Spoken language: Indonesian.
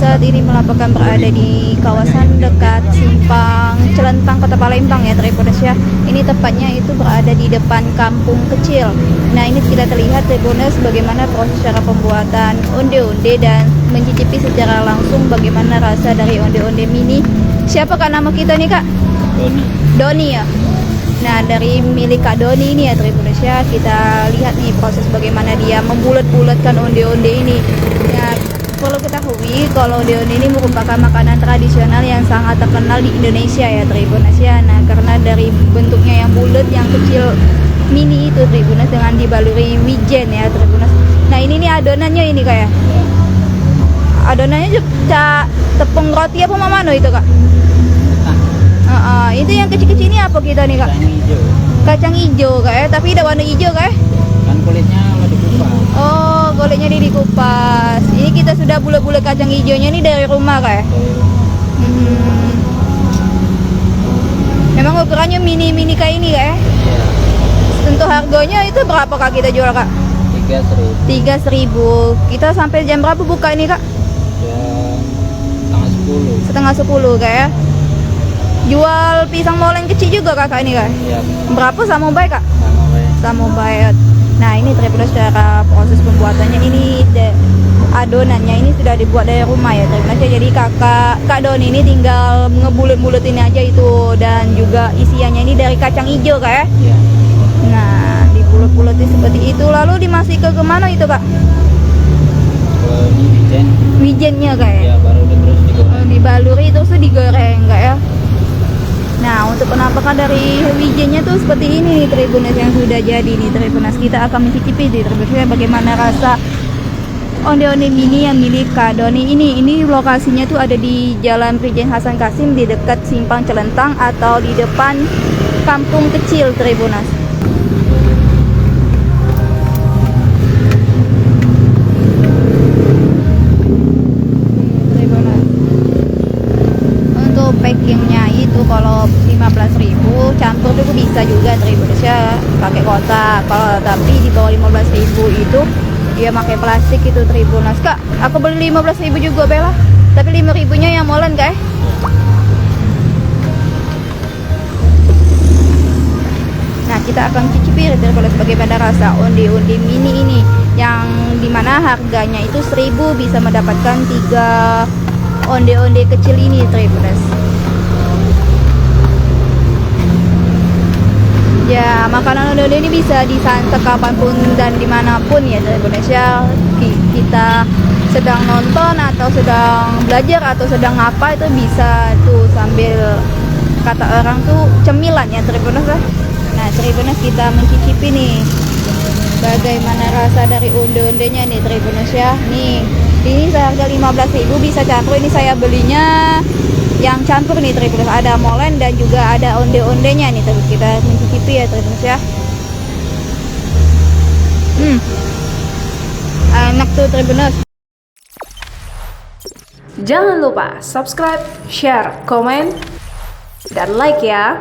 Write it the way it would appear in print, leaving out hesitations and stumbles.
Saat ini melaporkan berada di kawasan dekat Simpang Celentang, Kota Palembang ya Tribuners ya. Ini tepatnya itu berada di depan kampung kecil. Nah ini kita terlihat Tribuners bagaimana proses cara pembuatan onde-onde dan mencicipi secara langsung bagaimana rasa dari onde-onde mini. Siapa kak nama kita nih kak? Doni. Doni ya. Nah dari milik Kak Doni ini ya Tribuners ya, kita lihat nih proses bagaimana dia membulat-bulatkan onde-onde ini. Ya perlu ketahui kalau onde-onde ini merupakan makanan tradisional yang sangat terkenal di Indonesia ya Tribuners ya. Nah karena dari bentuknya yang bulat, yang kecil mini itu Tribuners, dengan dibaluri wijen ya Tribuners. Nah ini nih adonannya ini kayak adonannya juga tepung roti apa mamano itu kak? Itu yang kecil-kecil ini apa kita nih kak? Kacang hijau. Kacang hijau kak ya, tapi ada warna hijau kak ya? Kan kulitnya lo dikupas. Oh, kulitnya dikupas. Ini kita sudah bulat-bulat kacang hijaunya ini dari rumah kak ya? Memang ukurannya mini-mini kayak ini kak ya? Iya. Untuk harganya itu berapa kak kita jual kak? 3.000. 3.000. Kita sampai jam berapa buka ini kak? Jam Setengah setengah 10. 10 kak ya? Jual pisang molen kecil juga kakak ini kak? Iya. Berapa sama baik kak? Sama baik. Sama bayar. Nah ini Tribuners cara proses pembuatannya ini adonannya ini sudah dibuat dari rumah ya Tribuners ya. Jadi Kak Don ini tinggal ngebulet-buletin aja itu, dan juga isiannya ini dari kacang hijau kak ya. Iya. Nah dibulet-buletin seperti itu, lalu dimasih ke kemana itu kak? Ke wijen. Wijennya kak ya? Ya baru terus digoreng. Dibaluri terus digoreng kak ya. Nah untuk penampakan dari wijennya tuh seperti ini nih Tribuners yang sudah jadi nih Tribuners. Kita akan mencicipi nih Tribuners bagaimana rasa onde-onde mini yang milik Kak Doni ini. Ini lokasinya tuh ada di Jalan Brigjen Hasan Kasim di dekat Simpang Celentang atau di depan kampung kecil Tribuners. Packingnya itu kalau 15.000 campur juga bisa juga Tribuners ya, pakai kotak. Kalau tapi di bawah 15.000 itu dia pakai plastik itu Tribuners. Kak aku beli 15.000 juga Bella, tapi 5.000 nya yang molen kak. Nah kita akan cicipi Tribuners bagaimana rasa onde-onde mini ini, yang dimana harganya itu 1.000 bisa mendapatkan 3 onde-onde kecil ini Tribuners. Ya makanan onde-onde ini bisa disantap kapanpun dan dimanapun ya Tribuners ya. Kita sedang nonton atau sedang belajar atau sedang apa itu bisa tuh sambil kata orang tuh cemilan ya Tribuners ya. Nah Tribuners kita mencicipi nih bagaimana rasa dari onde-ondenya nih Tribuners ya. Nih ini seharga 15.000 bisa campur. Ini saya belinya yang campur nih Tribuners, ada molen dan juga ada onde-ondenya nih. Terus kita mencicipi ya Tribuners ya. Enak tuh Tribuners. Jangan lupa subscribe, share, komen, dan like ya.